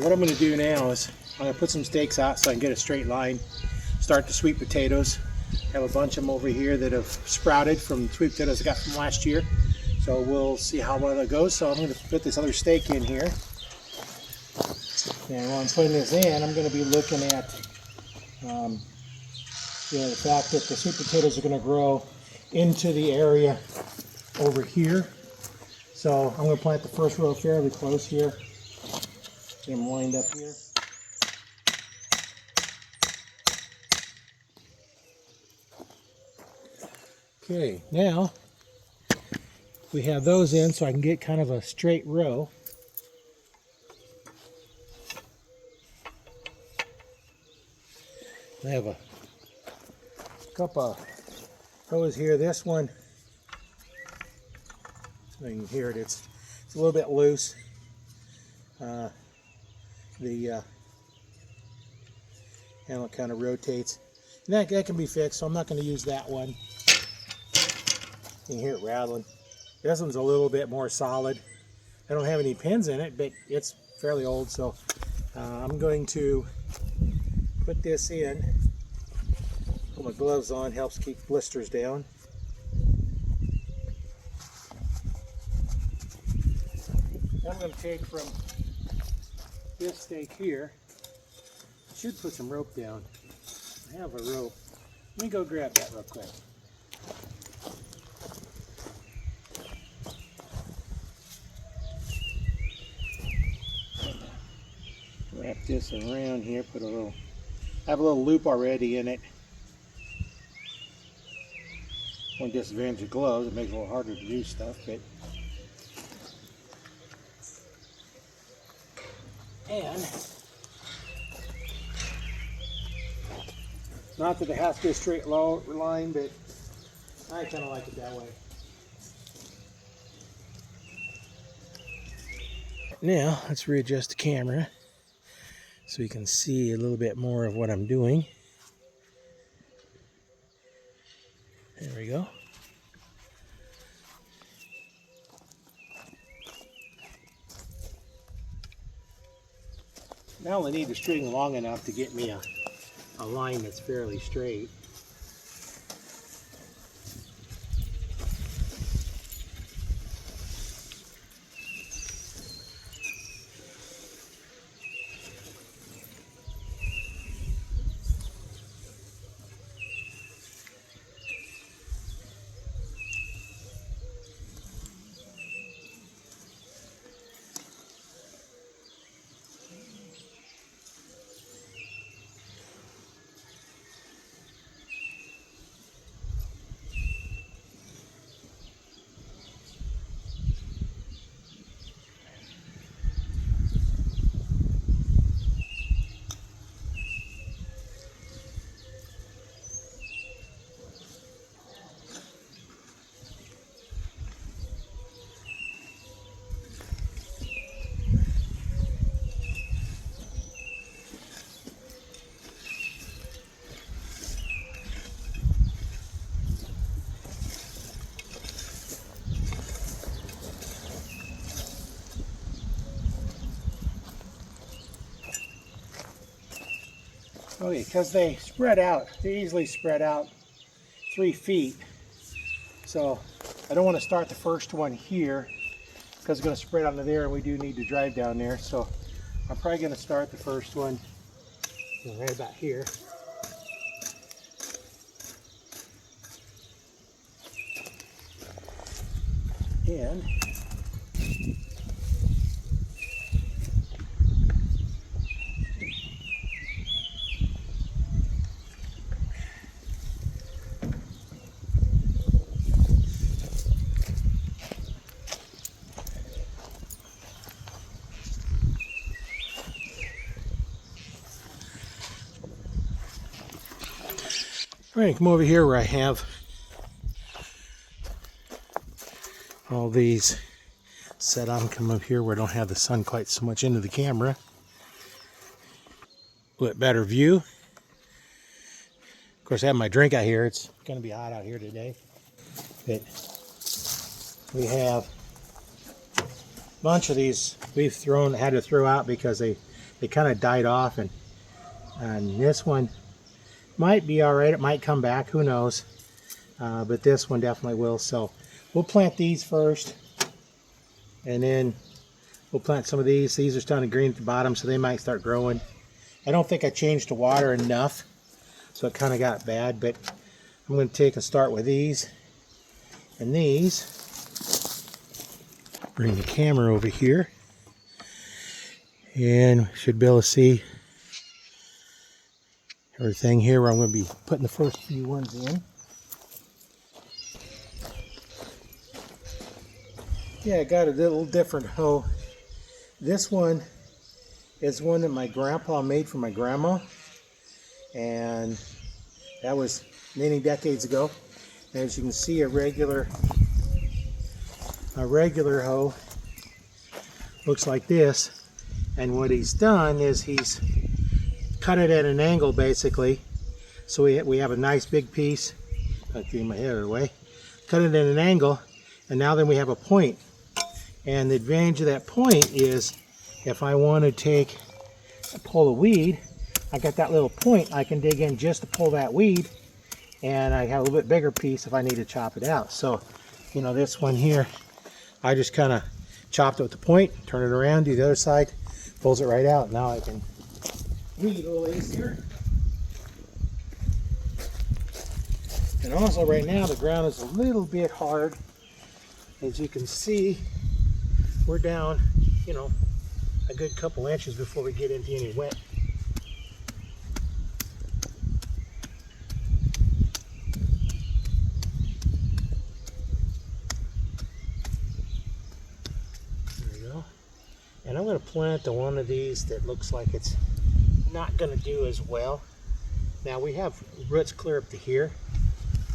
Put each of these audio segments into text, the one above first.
what I'm going to do now is I'm going to put some stakes out so I can get a straight line. Start the sweet potatoes. I have a bunch of them over here that have sprouted from sweet potatoes I got from last year. So we'll see how well that goes. So I'm going to put this other stake in here. And while I'm putting this in, I'm going to be looking at the fact that the sweet potatoes are going to grow into the area over here. So I'm going to plant the first row fairly close here. Get them lined up here. Okay, now we have those in so I can get kind of a straight row. I have a couple of rows here. This one, so you can hear it, it's a little bit loose. The handle kind of rotates. And that can be fixed, so I'm not going to use that one. You can hear it rattling. This one's a little bit more solid. I don't have any pins in it, but it's fairly old, so I'm going to put this in. Put my gloves on, helps keep blisters down. Now I'm going to take from this stake here. I should put some rope down. I have a rope. Let me go grab that real quick. Wrap this around here, put a little, I have a little loop already in it. One disadvantage of gloves, it makes it a little harder to do stuff, but and not that it has to be a straight line, but I kind of like it that way. Now let's readjust the camera so you can see a little bit more of what I'm doing. There we go. Now I only need the string long enough to get me a line that's fairly straight. Okay, because they spread out, they easily spread out 3 feet. So I don't want to start the first one here because it's going to spread onto there and we do need to drive down there. So I'm probably going to start the first one right about here. And all right, come over here where I have all these set on. Come up here where I don't have the sun quite so much into the camera. A little bit better view. Of course, I have my drink out here. It's going to be hot out here today. But we have a bunch of these we've had to throw out because they they kind of died off, and this one might be all right. It might come back, who knows, but this one definitely will. So we'll plant these first, and then we'll plant some of these. These are starting to green at the bottom, so they might start growing. I don't think I changed the water enough, so it kind of got bad, but I'm going to take a start with these and these. Bring the camera over here, and should be able to see everything here where I'm going to be putting the first few ones in. Yeah, I got a little different hoe. This one is one that my grandpa made for my grandma, and that was many decades ago. And as you can see, a regular hoe looks like this, and what he's done is he's cut it at an angle basically, so we have a nice big piece. I'll get my head out of the way. Cut it at an angle, and now then we have a point. And the advantage of that point is if I want to pull a weed, I got that little point I can dig in just to pull that weed, and I have a little bit bigger piece if I need to chop it out. So, you know, this one here, I just kind of chopped it with the point, turn it around, do the other side, pulls it right out. Now I can weed a little easier. And also right now the ground is a little bit hard. As you can see, we're down, you know, a good couple inches before we get into any wet. And I'm going to plant the one of these that looks like it's not going to do as well. Now we have roots clear up to here,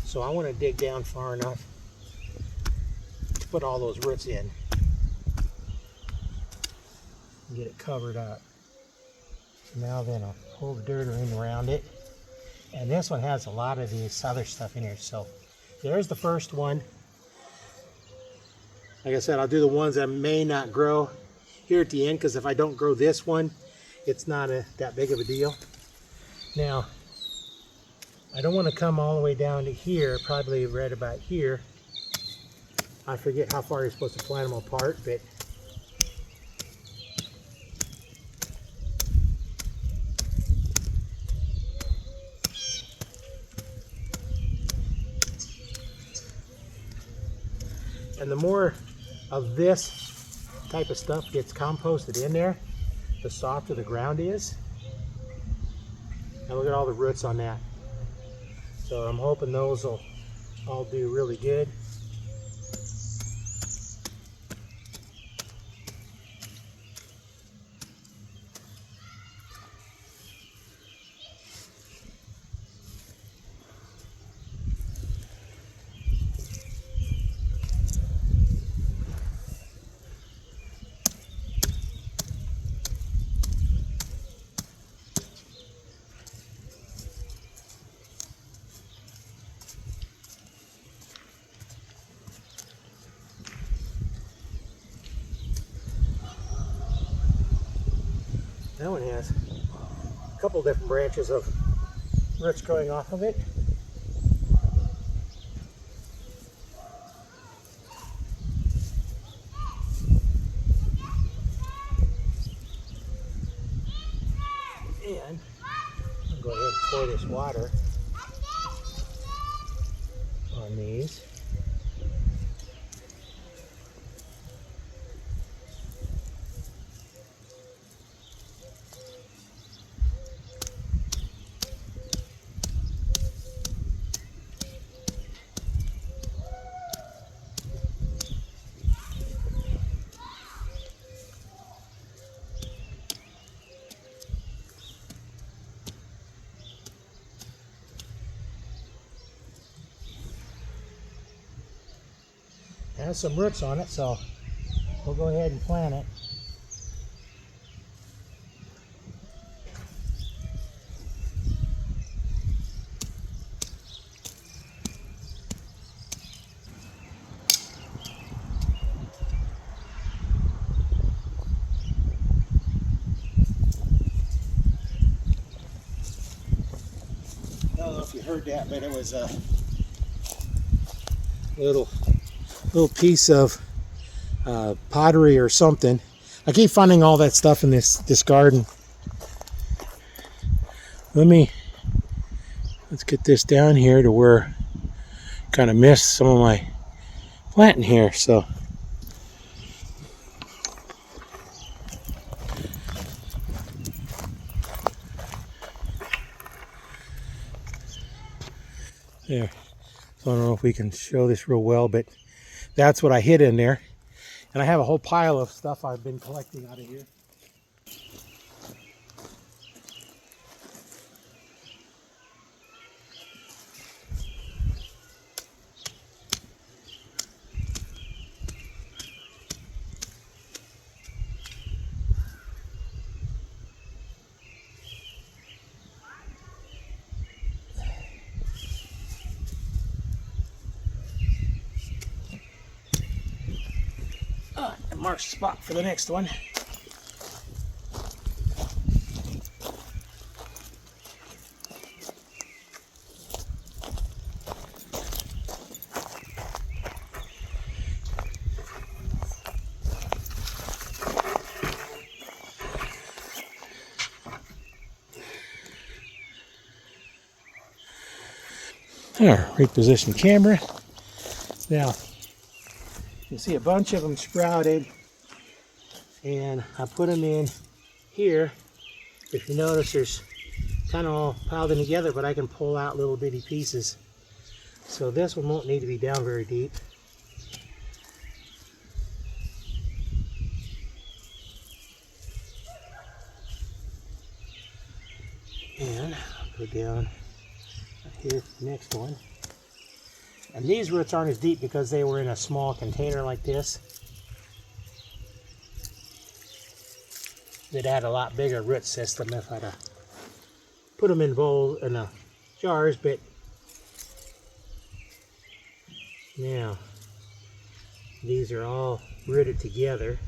so I want to dig down far enough to put all those roots in and get it covered up. Now then I'll pull the dirt around it, and this one has a lot of this other stuff in here. So there's the first one. Like I said, I'll do the ones that may not grow here at the end, because if I don't grow this one, it's not that big of a deal. Now, I don't want to come all the way down to here, probably right about here. I forget how far you're supposed to plant them apart, but and the more of this type of stuff gets composted in there, the softer the ground is. And look at all the roots on that. So I'm hoping those will all do really good. That one has a couple different branches of roots growing off of it. And I'll go ahead and pour this water on these. It has some roots on it, so we'll go ahead and plant it. don't know if you heard that, but it was a little piece of pottery or something. I keep finding all that stuff in this garden. Let's get this down here to where I kind of missed some of my planting here. So there. So I don't know if we can show this real well, but that's what I hid in there. And I have a whole pile of stuff I've been collecting out of here. That marks the spot for the next one. There, reposition camera. Now, you see a bunch of them sprouted, and I put them in here. If you notice, there's kind of all piled in together, but I can pull out little bitty pieces. So this one won't need to be down very deep. And I'll go down here, the next one. And these roots aren't as deep because they were in a small container like this. They'd had a lot bigger root system if I'd put them in bowls and jars, but now these are all rooted together,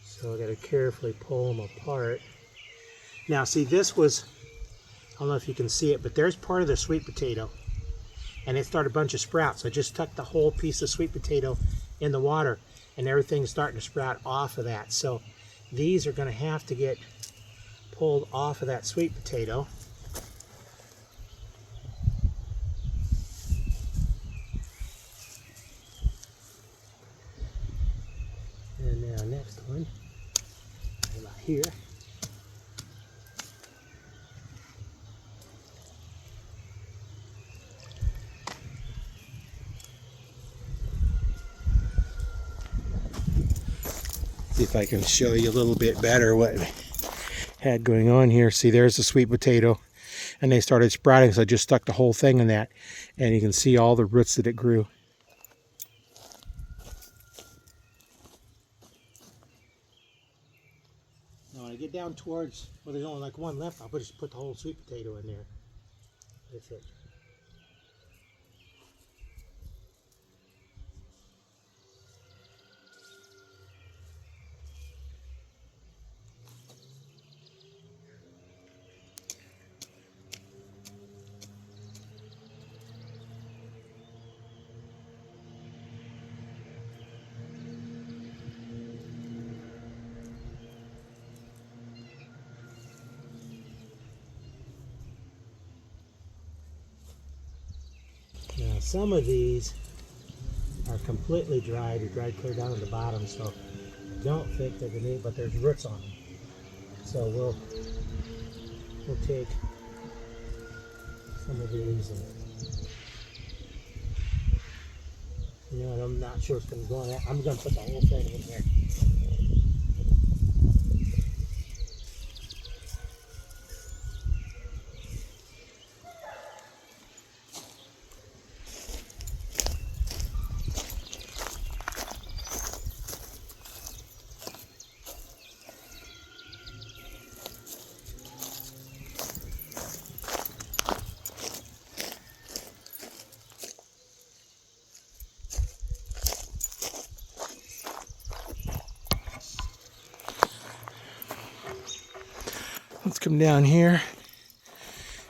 so I got to carefully pull them apart. Now see, this was, I don't know if you can see it, but there's part of the sweet potato, and it started a bunch of sprouts. I just tucked the whole piece of sweet potato in the water, and everything's starting to sprout off of that. So these are going to have to get pulled off of that sweet potato. And now next one, about here. See if I can show you a little bit better what I had going on here. See, there's the sweet potato, and they started sprouting, so I just stuck the whole thing in that, and you can see all the roots that it grew. Now when I get down towards, well, there's only like one left, I'll just put the whole sweet potato in there. That's it. Now some of these are completely dried, or dried clear down to the bottom, so I don't think they're gonna eat, but there's roots on them. So we'll take some of these, and you know, I'm not sure it's gonna go in there. I'm gonna put the whole thing in here. Let's come down here,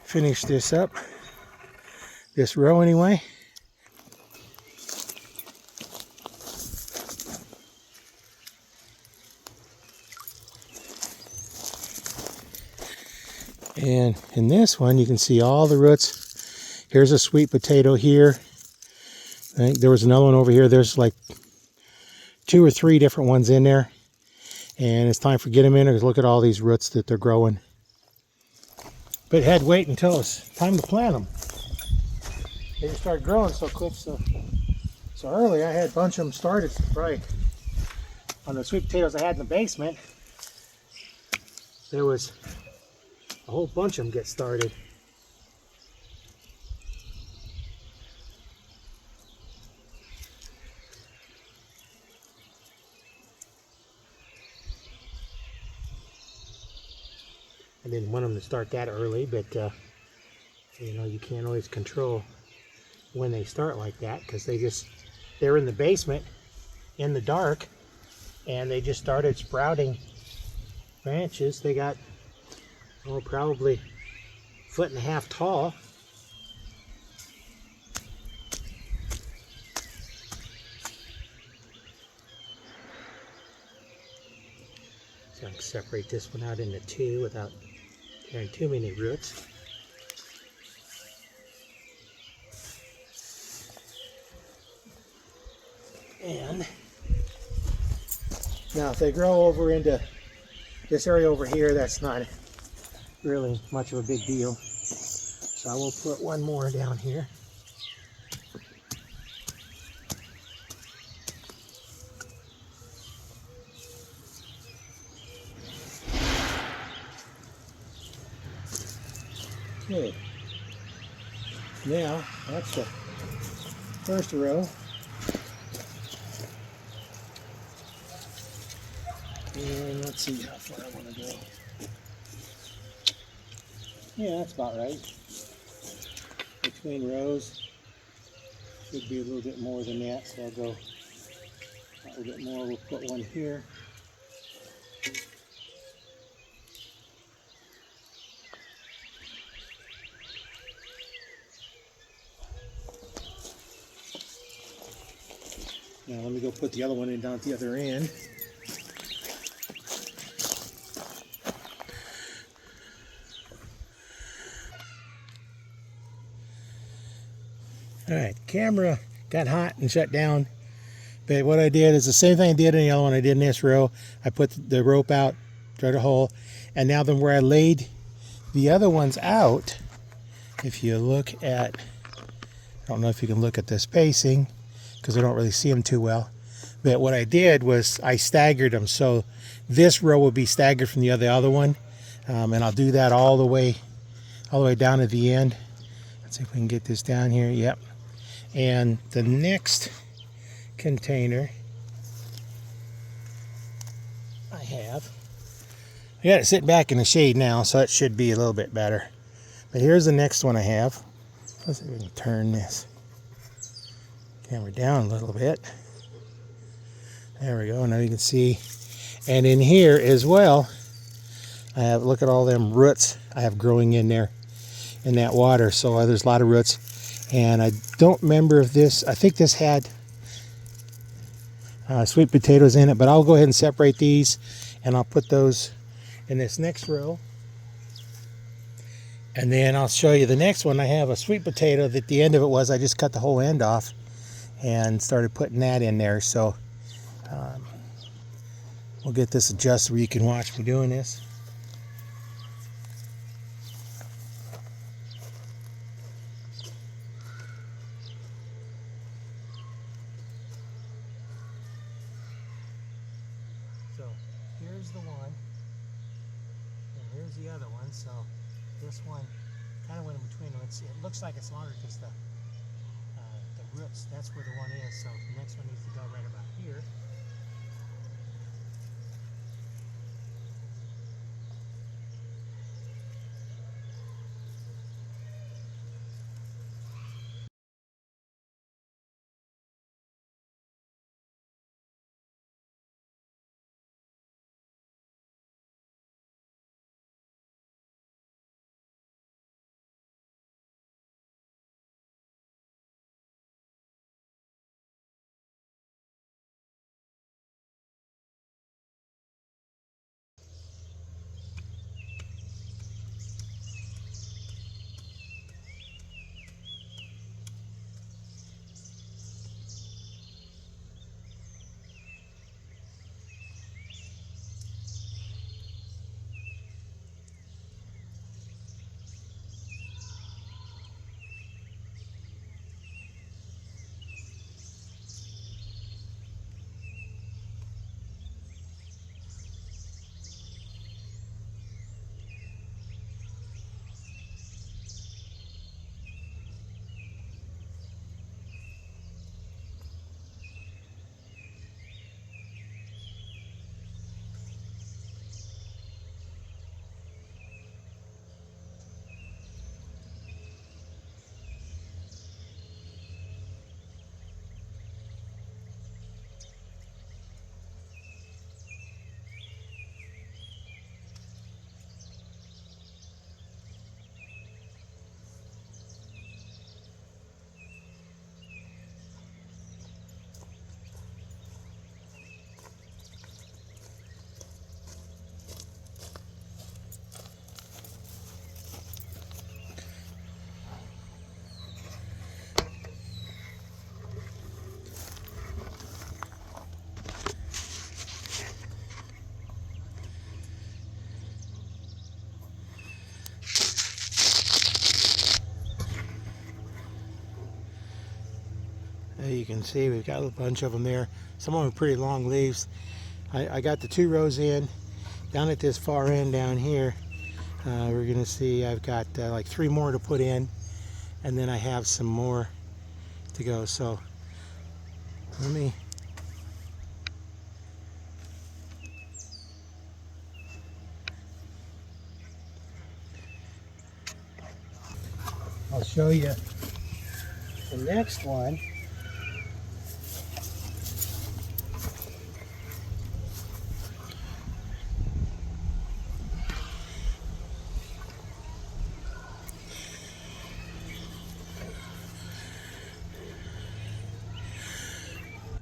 finish this up. this row anyway. And in this one, you can see all the roots. Here's a sweet potato here. I think there was another one over here. There's like 2 or 3 different ones in there. And it's time for get them in because look at all these roots that they're growing. But it had to wait until it's time to plant them. They just start growing so quick. So early, I had a bunch of them started right on the sweet potatoes I had in the basement. There was a whole bunch of them get started. I didn't want them to start that early, but you know, you can't always control when they start like that because they're in the basement in the dark and they just started sprouting branches. They got, oh, probably 1.5 feet tall. So I can separate this one out into 2 without carrying too many roots. And now if they grow over into this area over here, that's not really much of a big deal. So I will put one more down here. Okay. Now that's the first row. And let's see how far I want to go. Yeah, that's about right. Between rows should be a little bit more than that, so I'll go a little bit more. We'll put one here. Now let me go put the other one in down at the other end. Alright, camera got hot and shut down. But what I did is the same thing I did in the other one I did in this row. I put the rope out, drilled a hole, and now then where I laid the other ones out, if you look at, I don't know if you can look at the spacing because I don't really see them too well. But what I did was I staggered them. So this row will be staggered from the other one. And I'll do that all the way down to the end. Let's see if we can get this down here. Yep. And the next container I got it sitting back in the shade now, so it should be a little bit better. But here's the next one I have. Let's see if we can turn this camera down a little bit. There we go. Now you can see. And in here as well, I have, look at all them roots I have growing in there in that water. So there's a lot of roots. And I don't remember if this, I think this had sweet potatoes in it, but I'll go ahead and separate these and I'll put those in this next row. And then I'll show you the next one. I have a sweet potato that the end of it was I just cut the whole end off and started putting that in there. So we'll get this adjusted where you can watch me doing this. So here's the one, and here's the other one. So this one kind of went in between them. It looks like it's longer because the roots, that's where the one is. So the next one needs to go right about here. You can see we've got a bunch of them there. Some of them are pretty long leaves. I got the 2 rows in. Down at this far end down here, we're going to see I've got like 3 more to put in, and then I have some more to go. So I'll show you the next one.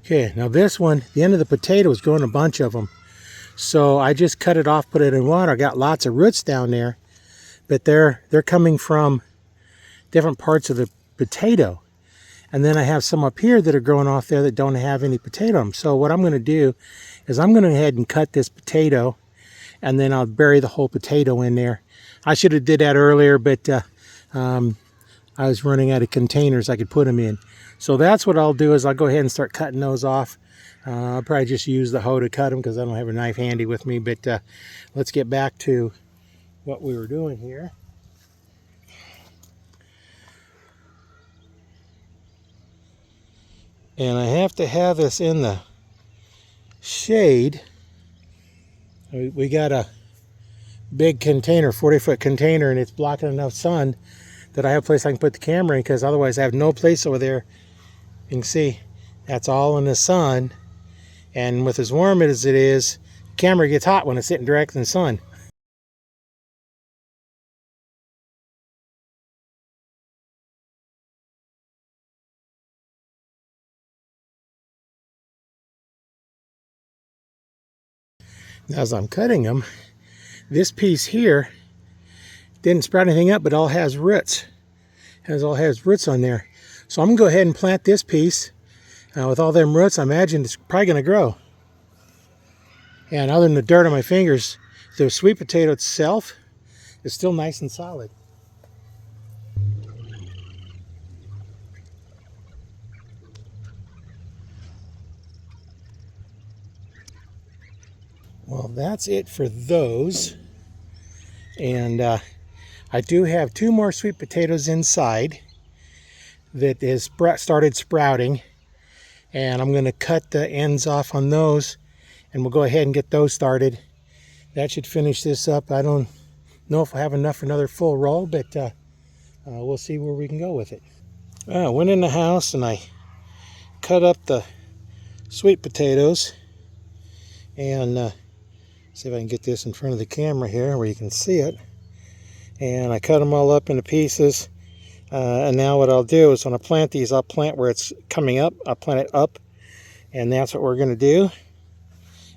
Okay, now this one, the end of the potato is growing a bunch of them. So I just cut it off, put it in water. I got lots of roots down there, but they're coming from different parts of the potato. And then I have some up here that are growing off there that don't have any potato in them. So what I'm going to do is I'm going to go ahead and cut this potato, and then I'll bury the whole potato in there. I should have did that earlier, but I was running out of containers I could put them in. So that's what I'll do, is I'll go ahead and start cutting those off. I'll probably just use the hoe to cut them because I don't have a knife handy with me. But let's get back to what we were doing here. And I have to have this in the shade. We got a big container, 40-foot container, and it's blocking enough sun that I have a place I can put the camera in, because otherwise I have no place over there. You can see that's all in the sun, and with as warm as it is, the camera gets hot when it's sitting direct in the sun. Now, as I'm cutting them, this piece here didn't sprout anything up, but all has roots. All has roots on there. So I'm gonna go ahead and plant this piece. With all them roots, I imagine it's probably gonna grow. And other than the dirt on my fingers, the sweet potato itself is still nice and solid. Well, that's it for those. And I do have 2 more sweet potatoes inside that is started sprouting, and I'm going to cut the ends off on those, and we'll go ahead and get those started. That should finish this up. I don't know if I have enough for another full roll, but we'll see where we can go with it. I went in the house and I cut up the sweet potatoes, and see if I can get this in front of the camera here where you can see it. And I cut them all up into pieces. And now what I'll do is when I plant these, I'll plant where it's coming up. I'll plant it up, and that's what we're going to do.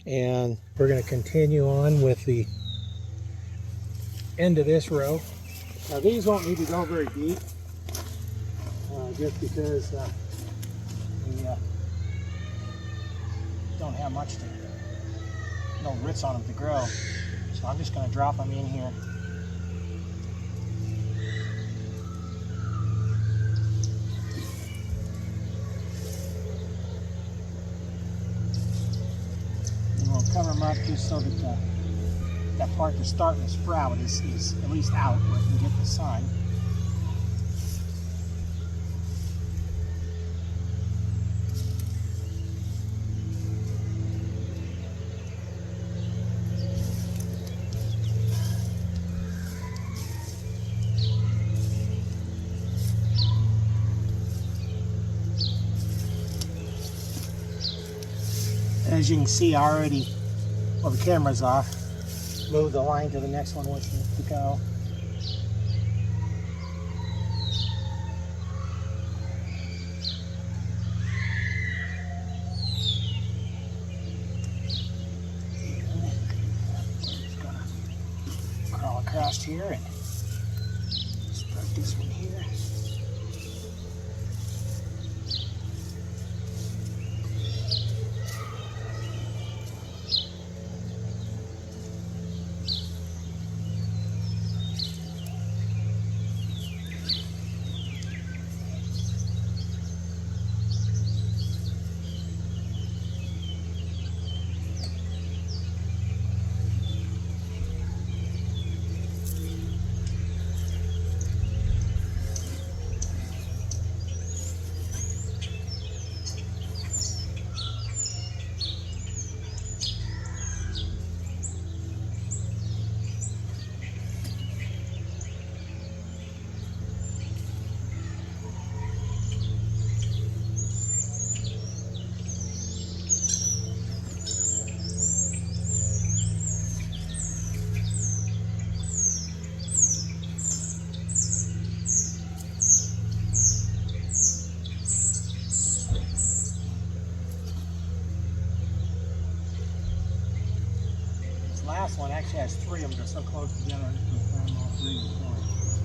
And we're going to continue on with the end of this row. Now these won't need to go very deep, just because we don't have much to, no roots on them to grow. So I'm just going to drop them in here. Cover them up just so that that part that's starting to sprout is at least out where it can get the sun. As you can see, I already, well, the camera's off, move the line to the next one wants to go. Just gonna crawl across here and start this one here. so close together, I just gonna plant them all three at once.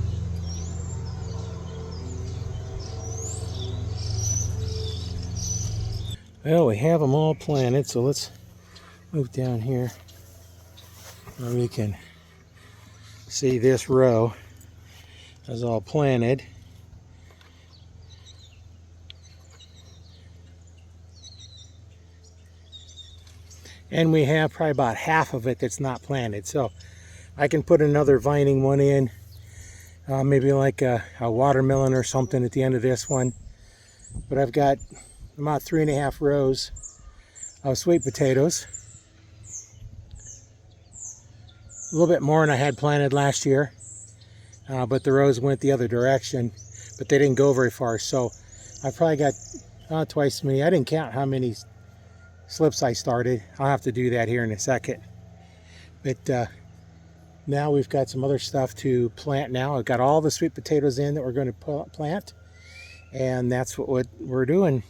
Well, we have them all planted, so let's move down here where we can see this row is all planted. And we have probably about half of it that's not planted. So I can put another vining one in, maybe like a watermelon or something at the end of this one. But I've got about 3.5 rows of sweet potatoes. A little bit more than I had planted last year, but the rows went the other direction, but they didn't go very far. So I probably got twice as many. I didn't count how many slips I started. I'll have to do that here in a second. But now we've got some other stuff to plant now. I've got all the sweet potatoes in that we're going to plant, and that's what we're doing.